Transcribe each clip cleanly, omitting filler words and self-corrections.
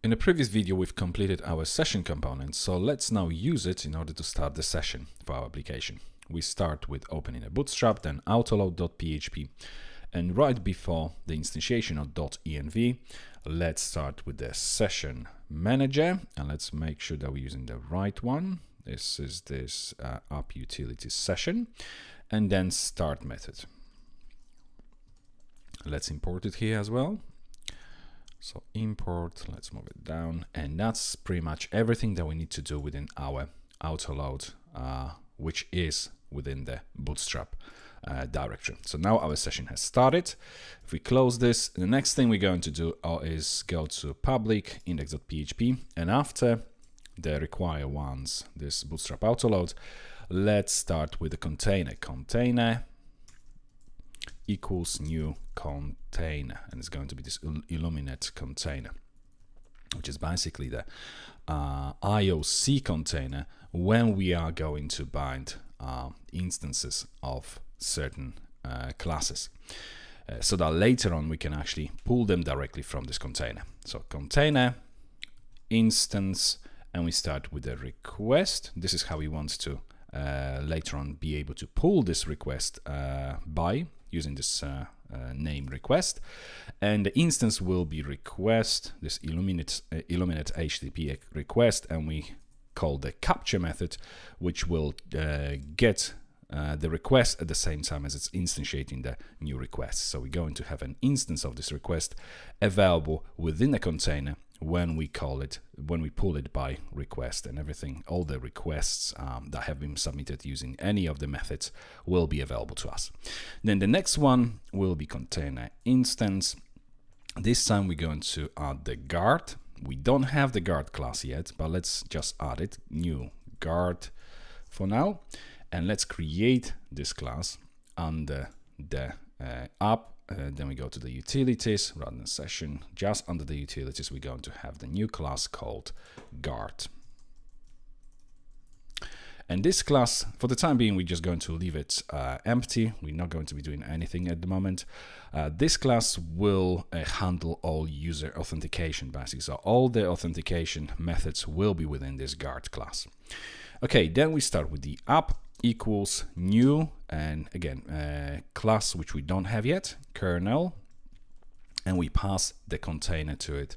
In the previous video, we've completed our session component, so let's now use it in order to start the session for our application. We start with opening a bootstrap, then autoload.php, and right before the instantiation of .env, let's start with the session manager, and let's make sure that we're using the right one. This is this app utilities session, and then start method. Let's import it here as well. So import, let's move it down, and that's pretty much everything that we need to do within our autoload, which is within the bootstrap directory. So now our session has started. If we close this, the next thing we're going to do is go to public index.php, and after the require ones, this bootstrap autoload, let's start with the container equals new container, and it's going to be this illuminate container, which is basically the IOC container when we are going to bind instances of certain classes, so that later on we can actually pull them directly from this container. So container instance, and we start with a request. This is how we want to later on be able to pull this request by using this name request, and the instance will be request, this illuminate HTTP request, and we call the capture method, which will get the request at the same time as it's instantiating the new request. So we're going to have an instance of this request available within the container when we call it, when we pull it by request, and everything, all the requests that have been submitted using any of the methods will be available to us. Then the next one will be container instance. This time we're going to add the guard. We don't have the guard class yet, but let's just add it, new guard for now, and let's create this class under the app. Then we go to the utilities rather than session. Just under the utilities, we're going to have the new class called guard. And this class, for the time being, we're just going to leave it empty. We're not going to be doing anything at the moment. This class will handle all user authentication, basically. So all the authentication methods will be within this guard class. Okay, then we start with the app equals new, and again class which we don't have yet, kernel, and we pass the container to it,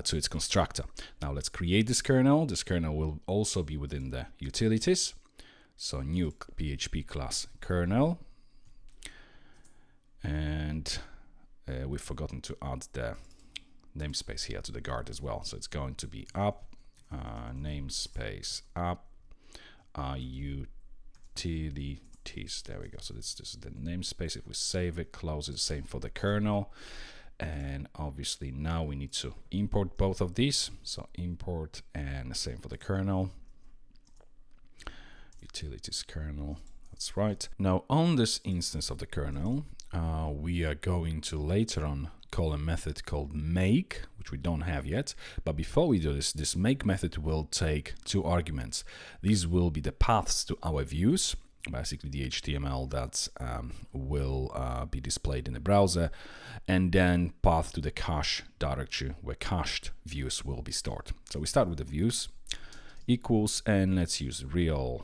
to its constructor. Now let's create this kernel. This kernel will also be within the utilities, so new PHP class kernel, and we've forgotten to add the namespace here to the guard as well, so it's going to be app namespace app utilities. There we go. So this is the namespace. If we save it, close it, same for the kernel. And obviously now we need to import both of these. So import, and the same for the kernel. Utilities kernel. That's right. Now on this instance of the kernel, we are going to later on call a method called make, which we don't have yet. But before we do this, this make method will take two arguments. These will be the paths to our views, basically the HTML that will be displayed in the browser, and then path to the cache directory where cached views will be stored. So we start with the views equals, and let's use real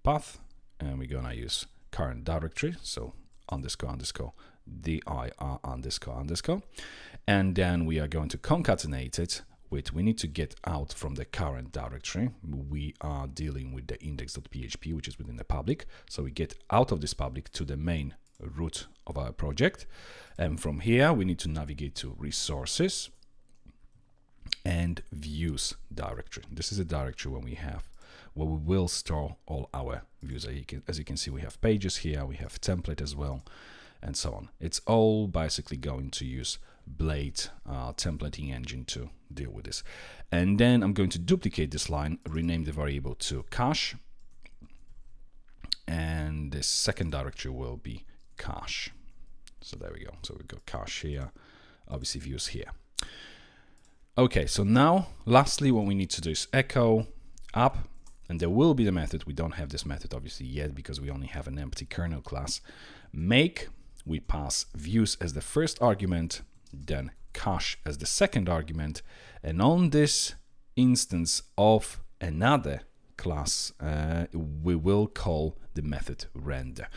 path, and we're gonna use current directory, so __ dir __, and then we are going to concatenate it with, we need to get out from the current directory. We are dealing with the index.php, which is within the public, so we get out of this public to the main root of our project, and from here we need to navigate to resources and views directory. This is a directory where we will store all our views. As you can see, we have pages here, we have template as well, and so on. It's all basically going to use Blade templating engine to deal with this. And then I'm going to duplicate this line, rename the variable to cache, and the second directory will be cache. So there we go. So we've got cache here, obviously views here. Okay, so now lastly what we need to do is echo app, and there will be the method. We don't have this method obviously yet because we only have an empty kernel class. Make, we pass views as the first argument, then cache as the second argument, and on this instance of another class, we will call the method render.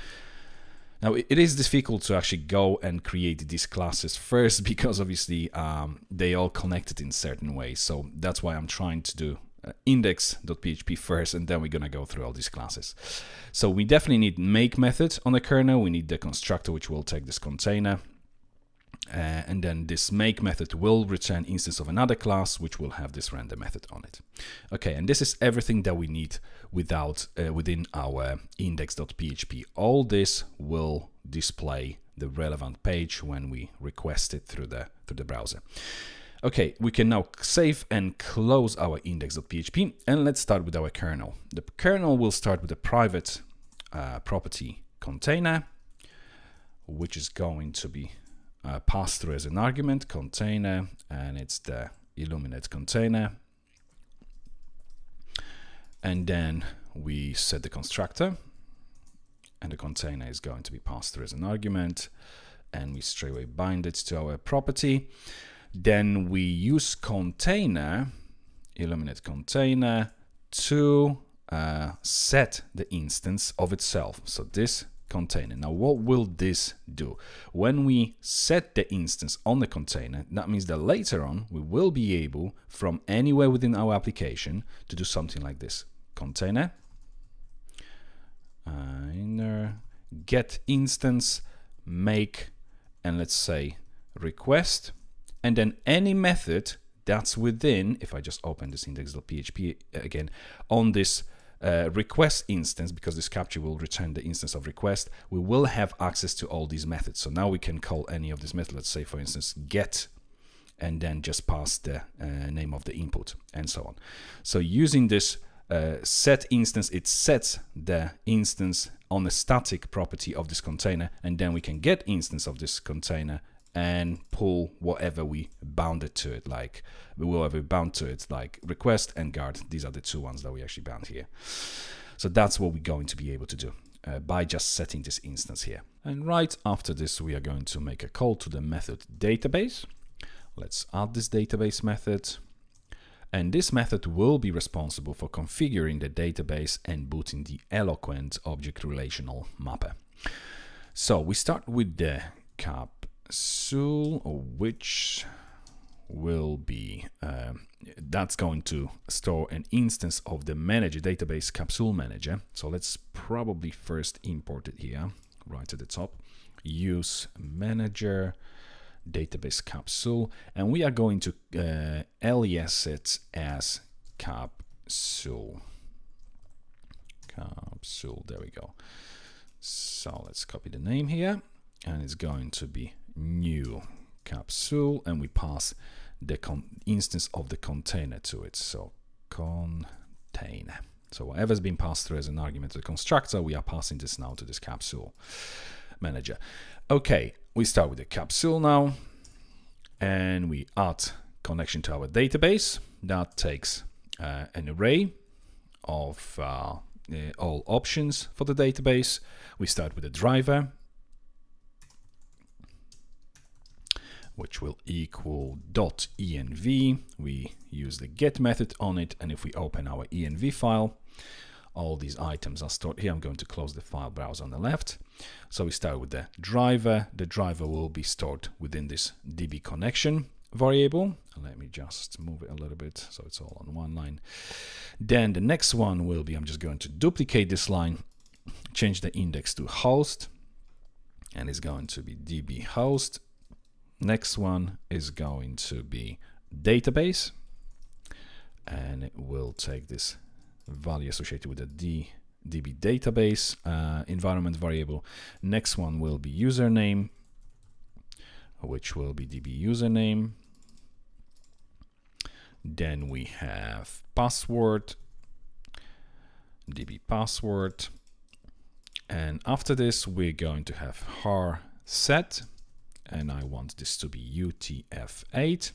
Now, it is difficult to actually go and create these classes first because obviously they all connected in certain ways. So that's why I'm trying to do index.php first, and then we're going to go through all these classes. So we definitely need make method on the kernel. We need the constructor, which will take this container. And then this make method will return instance of another class, which will have this render method on it. Okay, and this is everything that we need within our index.php. All this will display the relevant page when we request it through the browser. Okay, we can now save and close our index.php, and let's start with our kernel. The kernel will start with a private property container, which is going to be passed through as an argument container, and it's the Illuminate container. And then we set the constructor, and the container is going to be passed through as an argument, and we straightaway bind it to our property. Then we use container, Illuminate container, to set the instance of itself. So this container. Now, what will this do? When we set the instance on the container, that means that later on we will be able, from anywhere within our application, to do something like this. Container, inner, get instance, make, and let's say request, and then any method that's within, if I just open this index.php again, on this request instance, because this capture will return the instance of request, we will have access to all these methods. So now we can call any of these methods. Let's say, for instance, get, and then just pass the name of the input, and so on. So using this set instance, it sets the instance on a static property of this container, and then we can get instance of this container and pull whatever we bounded to it, like whatever we bound to it, like request and guard. These are the two ones that we actually bound here. So that's what we're going to be able to do by just setting this instance here. And right after this, we are going to make a call to the method database. Let's add this database method. And this method will be responsible for configuring the database and booting the Eloquent object relational mapper. So we start with the capsule, which will be, that's going to store an instance of the manager database capsule manager. So let's probably first import it here, right at the top. Use manager database capsule, and we are going to alias it as capsule. There we go. So let's copy the name here, and it's going to be new capsule, and we pass the instance of the container to it. So container. So whatever's been passed through as an argument to the constructor, we are passing this now to this capsule manager. Okay, we start with the capsule now, and we add connection to our database. That takes an array of all options for the database. We start with a driver, which will equal .env. We use the get method on it, and if we open our env file, all these items are stored here. I'm going to close the file browser on the left. So we start with the driver. The driver will be stored within this db connection variable. Let me just move it a little bit so it's all on one line. Then the next one will be, I'm just going to duplicate this line, change the index to host, and it's going to be db host. Next one is going to be database, and it will take this value associated with the db database environment variable. Next one will be username, which will be db username. Then we have password, db password, and after this we're going to have har set, and I want this to be UTF-8.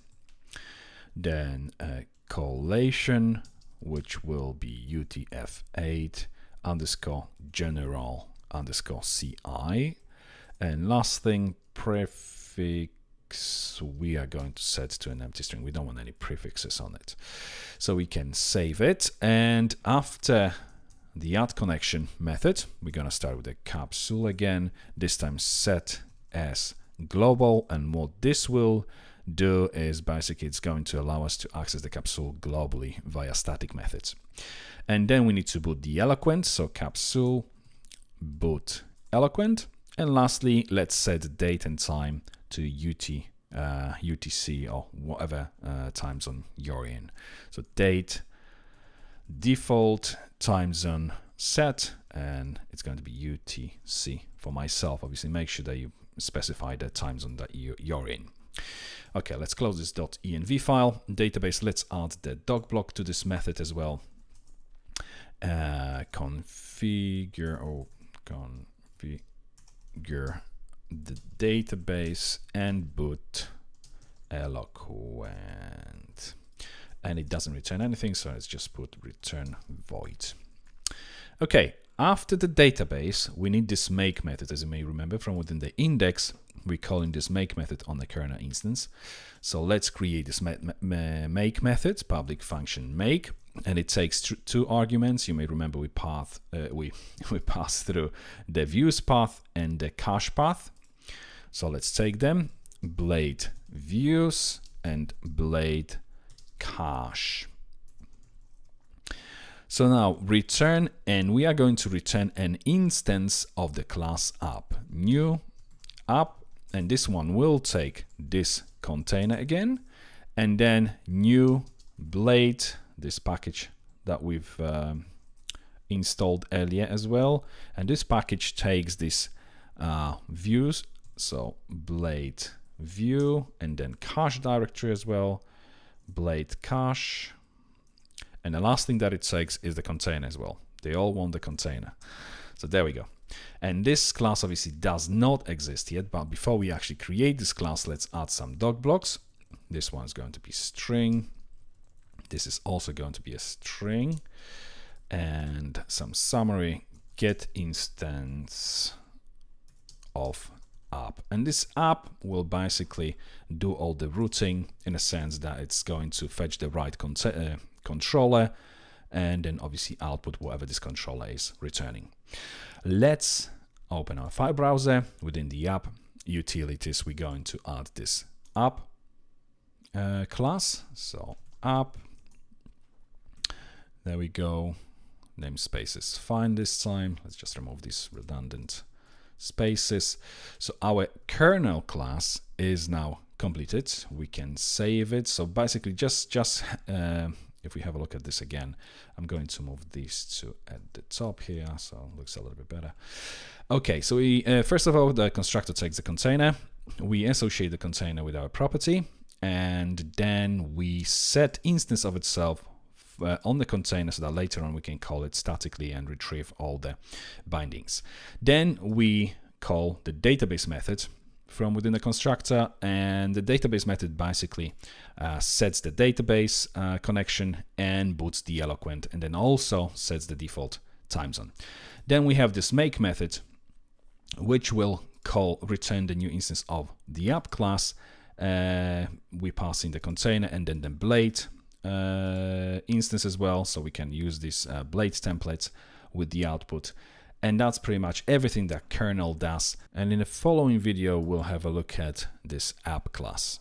Then a collation, which will be UTF-8 underscore general underscore CI. And last thing, prefix we are going to set to an empty string. We don't want any prefixes on it. So we can save it. And after the add connection method, we're going to start with a capsule again, this time set as global. And what this will do is basically it's going to allow us to access the capsule globally via static methods. And then we need to boot the eloquent, so capsule boot eloquent. And lastly, let's set the date and time to UTC or whatever time zone you're in. So date, default time zone set, and it's going to be UTC for myself. Obviously, make sure that you specify the time zone that you're in. Okay, let's close this .env file. Database, let's add the doc block to this method as well. Configure the database and boot eloquent. And it doesn't return anything, so let's just put return void. Okay, after the database, we need this make method. As you may remember from within the index, we're calling this make method on the kernel instance. So let's create this make method, public function make, and it takes two arguments. You may remember we pass through the views path and the cache path. So let's take them, blade views and blade cache. So now return, and we are going to return an instance of the class app, new app, and this one will take this container again, and then new blade, this package that we've installed earlier as well, and this package takes this views, so blade view, and then cache directory as well, blade cache, and the last thing that it takes is the container as well. They all want the container. So there we go. And this class obviously does not exist yet, but before we actually create this class, let's add some doc blocks. This one's going to be string. This is also going to be a string, and some summary, get instance of app. And this app will basically do all the routing in a sense that it's going to fetch the right controller and then obviously output whatever this controller is returning. Let's open our file browser. Within the app utilities, we're going to add this app class. So app, there we go. Namespace is fine this time. Let's just remove these redundant spaces. So our kernel class is now completed. We can save it. So basically just if we have a look at this again, I'm going to move these to at the top here, so it looks a little bit better. Okay, so we first of all, the constructor takes the container. We associate the container with our property, and then we set instance of itself on the container so that later on we can call it statically and retrieve all the bindings. Then we call the database method from within the constructor, and the database method basically sets the database connection and boots the eloquent, and then also sets the default time zone. Then we have this make method, which will return the new instance of the app class. We pass in the container and then the blade instance as well, so we can use this blade template with the output. And that's pretty much everything that kernel does. And in the following video, we'll have a look at this app class.